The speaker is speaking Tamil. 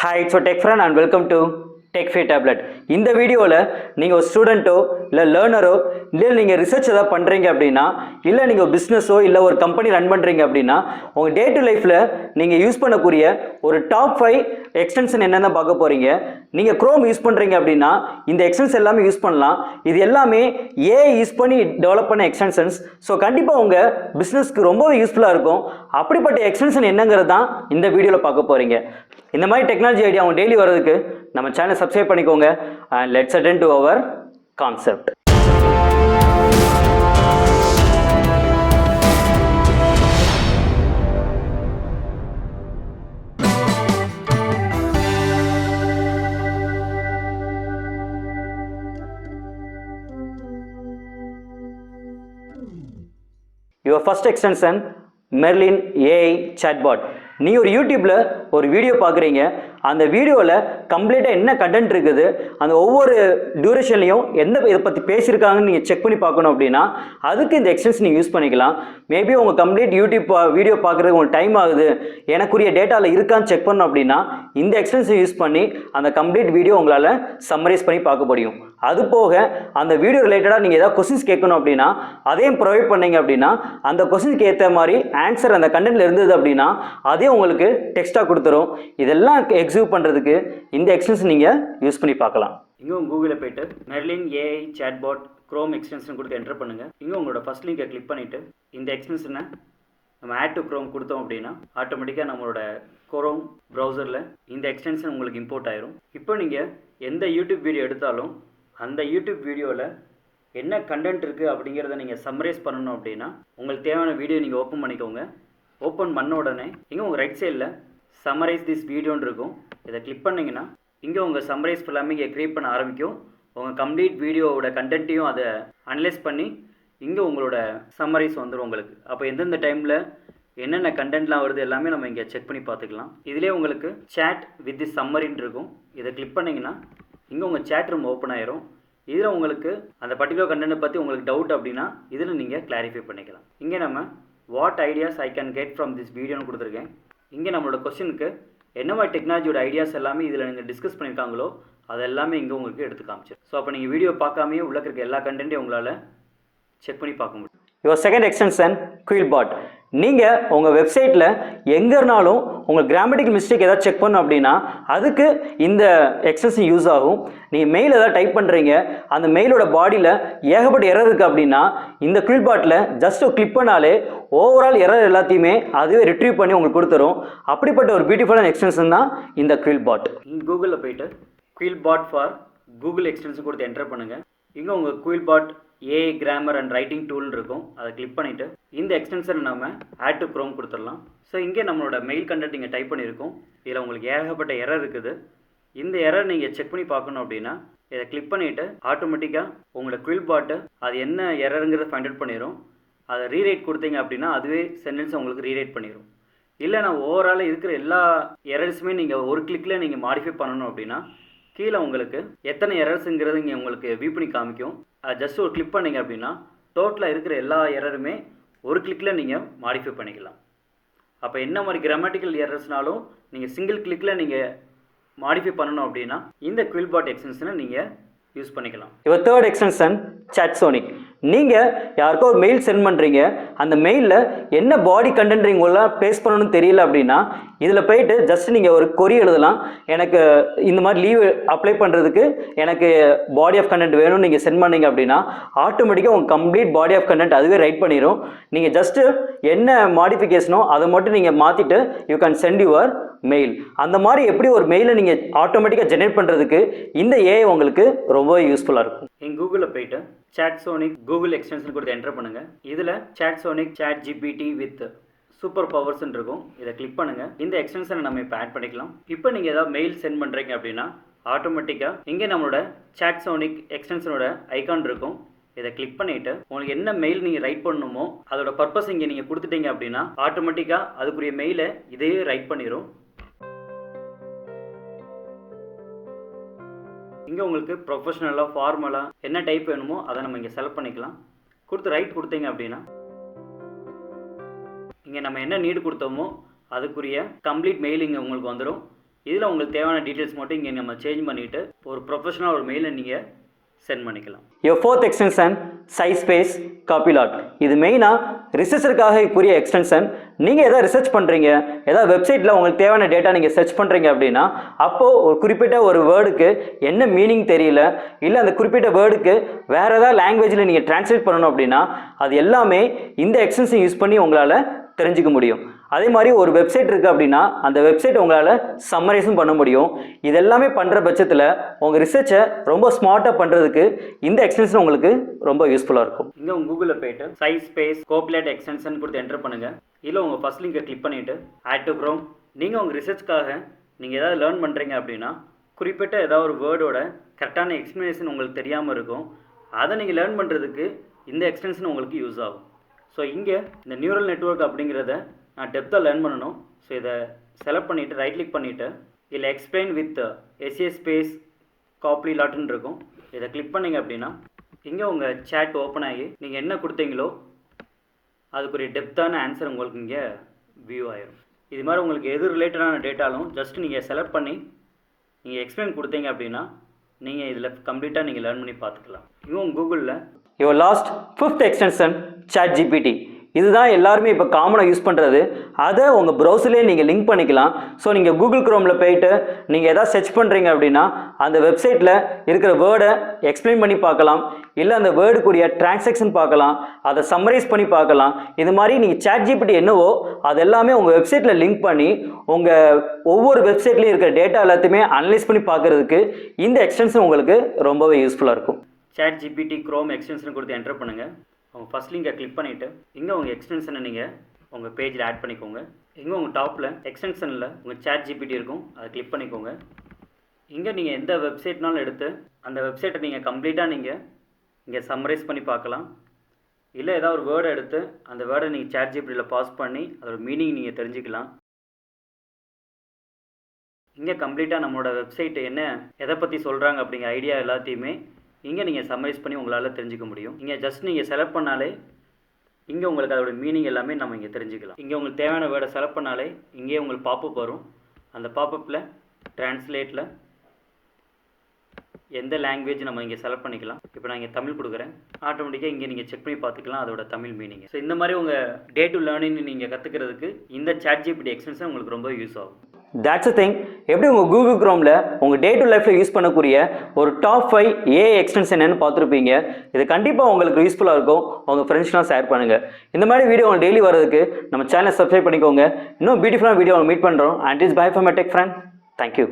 Hi, it's a tech friend and welcome to Tech Free Tablet. இந்த வீடியோவில் நீங்கள் ஒரு ஸ்டூடெண்ட்டோ இல்லை லேர்னரோ இல்லை நீங்கள் ரிசர்ச் ஏதாவது பண்ணுறீங்க அப்படின்னா இல்லை நீங்கள் பிஸ்னஸோ இல்லை ஒரு கம்பெனி ரன் பண்ணுறீங்க அப்படின்னா உங்கள் டே டு லைஃப்பில் நீங்கள் யூஸ் பண்ணக்கூடிய ஒரு டாப் 5 எக்ஸ்டென்ஷன் என்னென்ன பார்க்க போகிறீங்க. நீங்கள் க்ரோம் யூஸ் பண்ணுறீங்க அப்படின்னா இந்த எக்ஸ்டென்ஷன் எல்லாமே யூஸ் பண்ணலாம். இது எல்லாமே ஏஐ யூஸ் பண்ணி டெவலப் பண்ண எக்ஸ்டென்ஷன்ஸ். ஸோ கண்டிப்பாக உங்கள் பிஸ்னஸ்க்கு ரொம்பவே யூஸ்ஃபுல்லாக இருக்கும். அப்படிப்பட்ட எக்ஸ்டென்ஷன் என்னங்கிறது தான் இந்த வீடியோவில் பார்க்க போகிறீங்க. இந்த மாதிரி டெக்னாலஜி ஐடியா அவங்க டெய்லி வர்றதுக்கு நம்ம சேனலை சப்ஸ்கிரைப் பண்ணிக்கோங்க. And let's attend to our concept. Your first extension Mayn't AI chatbot. நீ ஒரு யூடியூப்ல ஒரு வீடியோ பார்க்குறீங்க, அந்த வீடியோவில் கம்ப்ளீட்டாக என்ன கண்டென்ட் இருக்குது, அந்த ஒவ்வொரு டியூரேஷன்லையும் எந்த இதை பற்றி பேசியிருக்காங்கன்னு நீங்கள் செக் பண்ணி பார்க்கணும் அப்படின்னா அதுக்கு இந்த எக்ஸ்டென்ஷன் நீங்கள் யூஸ் பண்ணிக்கலாம். மேபி உங்கள் கம்ப்ளீட் யூடியூப் வீடியோ பார்க்குறதுக்கு உங்களுக்கு டைம் ஆகுது, எனக்குரிய டேட்டாவில் இருக்கான்னு செக் பண்ணணும் அப்படின்னா இந்த எக்ஸ்டென்ஷன் யூஸ் பண்ணி அந்த கம்ப்ளீட் வீடியோ உங்களால் சம்மரைஸ் பண்ணி பார்க்க முடியும். அது போக அந்த வீடியோ ரிலேட்டடாக நீங்கள் ஏதாவது கொஸ்டின்ஸ் கேட்கணும் அப்படின்னா அதையும் ப்ரொவைட் பண்ணீங்க அப்படின்னா அந்த கொஸ்டின்ஸ்க்கு ஏற்ற மாதிரி ஆன்சர் அந்த கண்டென்ட்ல இருந்தது அப்படின்னா அதே உங்களுக்கு டெக்ஸ்ட்டாக கொடுத்துரும். இதெல்லாம் எக்ஸிக்யூட் பண்ணுறதுக்கு இந்த எக்ஸ்டென்ஷன் நீங்கள் யூஸ் பண்ணி பார்க்கலாம். இங்கே கூகுளில் போய்ட்டு Merlin AI chatbot Chrome extension கொடுத்து என்டர் பண்ணுங்கள். இங்கே உங்களோட ஃபர்ஸ்ட் லிங்கை கிளிக் பண்ணிவிட்டு இந்த எக்ஸ்டென்ஷனை நம்ம ஆட் டு க்ரோம் கொடுத்தோம் அப்படின்னா ஆட்டோமேட்டிக்காக நம்மளோட க்ரோம் ப்ரௌசரில் இந்த எக்ஸ்டென்ஷன் உங்களுக்கு இம்போர்ட் ஆயிரும். இப்போ நீங்கள் எந்த யூடியூப் வீடியோ எடுத்தாலும் அந்த யூடியூப் வீடியோவில் என்ன கண்டென்ட் இருக்குது அப்படிங்கிறத நீங்கள் சம்மரைஸ் பண்ணணும் அப்படின்னா உங்களுக்கு தேவையான வீடியோ நீங்கள் ஓப்பன் பண்ணிக்கோங்க. ஓப்பன் பண்ண உடனே இங்கே உங்கள் ரைட் சைடில் சம்மரைஸ் திஸ் வீடியோன்னு இருக்கும். இதை கிளிக் பண்ணிங்கன்னா இங்கே உங்கள் சம்மரைஸ் ஃபுல்லாமே இங்கே க்ரியேட் பண்ண ஆரம்பிக்கும். உங்கள் கம்ப்ளீட் வீடியோவோட கண்டென்ட்டையும் அதை அனலைஸ் பண்ணி இங்கே உங்களோட சம்மரைஸ் வந்துடும் உங்களுக்கு. அப்போ எந்தெந்த டைமில் என்னென்ன கண்டென்ட்லாம் வருது எல்லாமே நம்ம இங்கே செக் பண்ணி பார்த்துக்கலாம். இதிலே உங்களுக்கு சேட் வித் தி சம்மரின்னு இருக்கும். இதை கிளிக் பண்ணிங்கன்னா இங்கே உங்கள் சேட் ரூம் ஓப்பன் ஆயிரும். இதில் உங்களுக்கு அந்த பர்டிகுலர் கண்டென்ட்டை பற்றி உங்களுக்கு டவுட் அப்படின்னா இதில் நீங்கள் கிளாரிஃபை பண்ணிக்கலாம். இங்கே நம்ம what ideas I can get from this வீடியோன்னு கொடுத்துருக்கேன். இங்கே நம்மளோட கொஸ்டினுக்கு என்ன மாதிரி டெக்னாலஜியோட ஐடியாஸ் எல்லாமே இதில் நீங்கள் டிஸ்கஸ் பண்ணியிருக்காங்களோ அது எல்லாமே இங்கே உங்களுக்கு எடுத்து காமிச்சிடும். ஸோ அப்போ நீங்கள் வீடியோ பார்க்காமே உள்ள இருக்க எல்லா கண்டென்ட்டையும் உங்களால் செக் பண்ணி பார்க்க முடியும். Your second extension QuillBot. நீங்கள் உங்கள் வெப்சைட்டில் எங்கே இருந்தாலும் உங்கள் கிராமட்டிக்கல் மிஸ்டேக் ஏதாவது செக் பண்ணணும் அப்படின்னா அதுக்கு இந்த எக்ஸ்டென்ஷன் யூஸ் ஆகும். நீங்கள் மெயில் ஏதாவது டைப் பண்ணுறீங்க, அந்த மெயிலோட பாடியில் ஏகப்பட்ட எரர் இருக்குது அப்படின்னா இந்த குயில்பாட்டில் ஜஸ்ட் கிளிக் பண்ணாலே ஓவரால் எரர் எல்லாத்தையுமே அதுவே ரிட்ரீவ் பண்ணி உங்களுக்கு கொடுத்துரும். அப்படிப்பட்ட ஒரு பியூட்டிஃபுல்லான எக்ஸ்டென்ஷன் தான் இந்த குயில்பாட். கூகுளில் போயிட்டு குயில்பாட் ஃபார் கூகுள் எக்ஸ்டென்ஷன் கொடுத்து என்டர் பண்ணுங்கள். இங்கே உங்கள் குயில்பாட் ஏஐ கிராமர் அண்ட் ரைட்டிங் டூல்னு இருக்கும். அதை கிளிக் பண்ணிவிட்டு இந்த எக்ஸ்டென்ஷனை நம்ம ஆட் டு க்ரோம் கொடுத்துடலாம். ஸோ இங்கே நம்மளோட மெயில் கண்டென்ட் இங்கே டைப் பண்ணியிருக்கோம். இதில் உங்களுக்கு ஏகப்பட்ட எரர் இருக்குது. இந்த எரர் நீங்கள் செக் பண்ணி பார்க்கணும் அப்படின்னா இதை கிளிக் பண்ணிவிட்டு ஆட்டோமேட்டிக்காக உங்களோட குயில்பாட்டு அது என்ன எரருங்கிறத ஃபைண்ட் அவுட் பண்ணிடும். அதை ரீரைட் கொடுத்தீங்க அப்படின்னா அதுவே சென்டென்ஸ் உங்களுக்கு ரீரைட் பண்ணிடும். இல்லை நான் ஓவரால் இருக்கிற எல்லா எரர்ஸுமே நீங்கள் ஒரு கிளிக்கில் நீங்கள் மாடிஃபை பண்ணணும் அப்படின்னா கீழே உங்களுக்கு எத்தனை எரர்ஸுங்கிறது இங்கே உங்களுக்கு வியூ பண்ணி காமிக்கும். அது ஜஸ்ட் ஒரு கிளிக் பண்ணிங்க அப்படின்னா டோட்டலாக இருக்கிற எல்லா எரருமே ஒரு கிளிக்கில் நீங்கள் மாடிஃபை பண்ணிக்கலாம். அப்போ என்ன மாதிரி கிராமட்டிக்கல் எரர்ஸ்னாலும் நீங்கள் சிங்கிள் கிளிக்கில் நீங்கள் மாடிஃபை பண்ணணும் அப்படின்னா இந்த குயில்பாட் எக்ஸ்டென்ஷனை நீங்கள் யூஸ் பண்ணிக்கலாம். இப்போ தேர்ட் எக்ஸ்டென்ஷன் சாட்சோனிக். நீங்கள் யாருக்கோ ஒரு மெயில் சென்ட் பண்ணுறீங்க, அந்த மெயிலில் என்ன பாடி கண்டென்ட் உங்களால் பேஸ் பண்ணணும்னு தெரியல அப்படின்னா இதில் போயிட்டு ஜஸ்ட் நீங்கள் ஒரு கொரி எழுதலாம். எனக்கு இந்த மாதிரி லீவ் அப்ளை பண்ணுறதுக்கு எனக்கு பாடி ஆஃப் கண்டென்ட் வேணும்னு நீங்கள் சென்ட் பண்ணீங்க அப்படின்னா ஆட்டோமேட்டிக்காக உங்கள் கம்ப்ளீட் பாடி ஆஃப் கண்டென்ட் அதுவே ரைட் பண்ணிடும். நீங்கள் ஜஸ்ட்டு என்ன மாடிஃபிகேஷனோ அதை மட்டும் நீங்கள் மாற்றிட்டு you can send your mail. அந்த மாதிரி எப்படி ஒரு மெயிலை நீங்கள் ஆட்டோமேட்டிக்காக ஜெனரேட் பண்ணுறதுக்கு இந்த ஏஐ உங்களுக்கு ரொம்ப யூஸ்ஃபுல்லாக இருக்கும். எங்கள் கூகுளில் போயிட்டு சாட்சோனிக் கூகுள் எக்ஸ்டென்ஷன் கொடுத்து என்டர் பண்ணுங்கள். இதில் சாட்சோனிக் சாட் ஜிபிடி வித் சூப்பர் பவர்ஸ்ன்னு இருக்கும். இதை கிளிக் பண்ணுங்கள். இந்த எக்ஸ்டென்ஷனை நம்ம இப்போ ஆட் பண்ணிக்கலாம். இப்போ நீங்கள் ஏதாவது மெயில் சென்ட் பண்ணுறீங்க அப்படின்னா ஆட்டோமேட்டிக்காக இங்கே நம்மளோட சாட்சோனிக் எக்ஸ்டென்ஷனோட ஐகான் இருக்கும். இதை கிளிக் பண்ணிவிட்டு உங்களுக்கு என்ன மெயில் நீங்கள் ரைட் பண்ணணுமோ அதோட பர்பஸ் இங்கே நீங்கள் கொடுத்துட்டீங்க அப்படின்னா ஆட்டோமேட்டிக்காக அதுக்குரிய மெயிலை இதே ரைட் பண்ணிடும். இங்கே உங்களுக்கு ப்ரொஃபஷனலாக ஃபார்மலாக என்ன டைப் வேணுமோ அதை நம்ம இங்கே செலக்ட் பண்ணிக்கலாம். கொடுத்து ரைட் கொடுத்தீங்க அப்படின்னா இங்கே நம்ம என்ன நீடு கொடுத்தோமோ அதுக்குரிய கம்ப்ளீட் மெயில் இங்கே உங்களுக்கு வந்துடும். இதில் உங்களுக்கு தேவையான டீட்டெயில்ஸ் மட்டும் இங்கே நம்ம சேஞ்ச் பண்ணிவிட்டு ஒரு ப்ரொஃபஷனல் ஒரு மெயிலை நீங்கள் சென்ட் பண்ணிக்கலாம். Your fourth extension SciSpace Copilot. இது மெயினாக ரிசர்ச்சருக்காக கூடிய எக்ஸ்டென்ஷன். நீங்கள் எதாவது ரிசர்ச் பண்ணுறீங்க, ஏதாவது வெப்சைட்டில் உங்களுக்கு தேவையான டேட்டா நீங்கள் சர்ச் பண்ணுறீங்க அப்படின்னா அப்போது ஒரு குறிப்பிட்ட ஒரு வேர்டுக்கு என்ன மீனிங் தெரியல, இல்லை அந்த குறிப்பிட்ட வேர்டுக்கு வேறு ஏதாவது லாங்குவேஜில் நீங்கள் டிரான்ஸ்லேட் பண்ணணும் அப்படின்னா அது எல்லாமே இந்த எக்ஸ்டென்ஷன் யூஸ் பண்ணி உங்களால் தெரிஞ்சுக்க முடியும். அதே மாதிரி ஒரு வெப்சைட் இருக்குது அப்படின்னா அந்த வெப்சைட் உங்களால் சம்மரைஸும் பண்ண முடியும். இதெல்லாமே பண்ணுற பட்சத்தில் உங்கள் ரிசர்ச்சை ரொம்ப ஸ்மார்ட்டாக பண்ணுறதுக்கு இந்த எக்ஸ்டென்ஷன் உங்களுக்கு ரொம்ப யூஸ்ஃபுல்லாக இருக்கும். இங்கே உங்கள் கூகுளில் போய்ட்டு SciSpace Copilot எக்ஸ்டென்ஷன் கொடுத்து என்டர் பண்ணுங்கள். இதில் உங்கள் ஃபர்ஸ்ட் லிங்கை கிளிக் பண்ணிவிட்டு ஆட் டு க்ரோம். நீங்கள் உங்கள் ரிசர்ச்க்காக நீங்கள் ஏதாவது லேர்ன் பண்ணுறீங்க அப்படின்னா குறிப்பிட்ட ஏதாவது ஒரு வேர்டோட கரெக்டான எக்ஸ்ப்ளனேஷன் உங்களுக்கு தெரியாமல் இருக்கும். அதை நீங்கள் லேர்ன் பண்ணுறதுக்கு இந்த எக்ஸ்டென்ஷன் உங்களுக்கு யூஸ் ஆகும். ஸோ இங்கே இந்த நியூரல் நெட்வொர்க் அப்படிங்கிறத நான் டெப்த்தாக லேர்ன் பண்ணணும். ஸோ இதை செலக்ட் பண்ணிவிட்டு ரைட் கிளிக் பண்ணிவிட்டு இதில் எக்ஸ்பிளைன் வித் SciSpace Copilotன்னு இருக்கும். இதை கிளிக் பண்ணிங்க அப்படின்னா இங்கே உங்கள் சேட் ஓப்பன் ஆகி நீங்கள் என்ன கொடுத்தீங்களோ அதுக்குரிய டெப்த்தான ஆன்சர் உங்களுக்கு இங்கே வியூ ஆயிரும். இது மாதிரி உங்களுக்கு எது ரிலேட்டடான டேட்டாலும் ஜஸ்ட் நீங்கள் செலக்ட் பண்ணி நீங்கள் எக்ஸ்பிளைன் கொடுத்தீங்க அப்படின்னா நீங்கள் இதில் கம்ப்ளீட்டாக நீங்கள் லேர்ன் பண்ணி பார்த்துக்கலாம். இவங்க கூகுளில் your last 5th extension ChatGPT. இதுதான் எல்லாருமே இப்போ காமனாக யூஸ் பண்ணுறது. அதை உங்கள் ப்ரௌசர்லேயே நீங்கள் லிங்க் பண்ணிக்கலாம். ஸோ நீங்கள் கூகுள் க்ரோமில் போயிட்டு நீங்கள் எதாவது சர்ச் பண்ணுறீங்க அப்படின்னா அந்த வெப்சைட்டில் இருக்கிற வேர்டை எக்ஸ்பிளைன் பண்ணி பார்க்கலாம், இல்லை அந்த வேர்டுக்குரிய டிரான்சாக்ஷன் பார்க்கலாம், அதை சம்மரைஸ் பண்ணி பார்க்கலாம். இது மாதிரி நீங்கள் ChatGPT என்னவோ அது எல்லாமே உங்கள் வெப்சைட்டில் லிங்க் பண்ணி உங்கள் ஒவ்வொரு வெப்சைட்லேயும் இருக்கிற டேட்டா எல்லாத்தையுமே அனலைஸ் பண்ணி பார்க்குறதுக்கு இந்த எக்ஸ்டென்ஷன் உங்களுக்கு ரொம்பவே யூஸ்ஃபுல்லாக இருக்கும். ChatGPT Chrome எக்ஸ்டென்ஷன் கொடுத்து என்டர் பண்ணுங்கள். உங்கள் ஃபஸ்ட் லிங்கை கிளிக் பண்ணிவிட்டு இங்கே உங்கள் எக்ஸ்டென்ஷனை நீங்கள் உங்கள் பேஜில் ஆட் பண்ணிக்கோங்க. இங்கே உங்கள் டாப்பில் எக்ஸ்டென்ஷனில் உங்கள் ChatGPT இருக்கும், அதை கிளிக் பண்ணிக்கோங்க. இங்கே நீங்கள் எந்த வெப்சைட்னாலும் எடுத்து அந்த வெப்சைட்டை நீங்கள் கம்ப்ளீட்டாக நீங்கள் இங்கே சம்மரைஸ் பண்ணி பார்க்கலாம். இல்லை ஏதாவது ஒரு வேர்டை எடுத்து அந்த வேர்டை நீங்கள் ChatGPTயில் பாஸ் பண்ணி அதோட மீனிங் நீங்கள் தெரிஞ்சுக்கலாம். இங்கே கம்ப்ளீட்டாக நம்மளோட வெப்சைட் என்ன எதை பற்றி சொல்கிறாங்க அப்படிங்கிற ஐடியா எல்லாத்தையுமே இங்கே நீங்கள் சம்மரைஸ் பண்ணி உங்களால் தெரிஞ்சுக்க முடியும். இங்கே ஜஸ்ட் நீங்கள் செலக்ட் பண்ணாலே இங்கே உங்களுக்கு அதோட மீனிங் எல்லாமே நம்ம இங்கே தெரிஞ்சுக்கலாம். இங்கே உங்களுக்கு தேவையான வேர்டை செலக்ட் பண்ணாலே இங்கே உங்களுக்கு பாப்பப் வரும். அந்த பாப்பப்பில் ட்ரான்ஸ்லேட்டில் எந்த லாங்குவேஜ் நம்ம இங்கே செலக்ட் பண்ணிக்கலாம். இப்போ நான் இங்கே தமிழ் கொடுக்குறேன். ஆட்டோமேட்டிக்காக இங்கே நீங்கள் செக் பண்ணி பார்த்துக்கலாம் அதோட தமிழ் மீனிங். ஸோ இந்த மாதிரி உங்கள் டே டு லேர்னிங் நீங்கள் கற்றுக்கிறதுக்கு இந்த ChatGPT எக்ஸ்டென்ஷன் உங்களுக்கு ரொம்ப யூஸ் ஆகும். That's a thing. எப்படி உங்கள் கூகுள் க்ரோமில் உங்கள் டே டு லைஃப்பில் யூஸ் பண்ணக்கூடிய ஒரு டாப் 5 AI எக்ஸ்டென்ஷன் என்னன்னு பார்த்துருப்பீங்க. இது கண்டிப்பாக உங்களுக்கு யூஸ்ஃபுல்லாக இருக்கும். உங்கள் ஃப்ரெண்ட்ஸ்லாம் ஷேர் பண்ணுங்கள். இந்த மாதிரி வீடியோ உங்களுக்கு டெய்லி வரதுக்கு நம்ம சேனலை சப்ஸ்கிரைப் பண்ணிக்கோங்க. இன்னும் பியூட்டிஃபுல்லான வீடியோ மீட் பண்ணுறோம். And it's by from my tech friend. Thank you.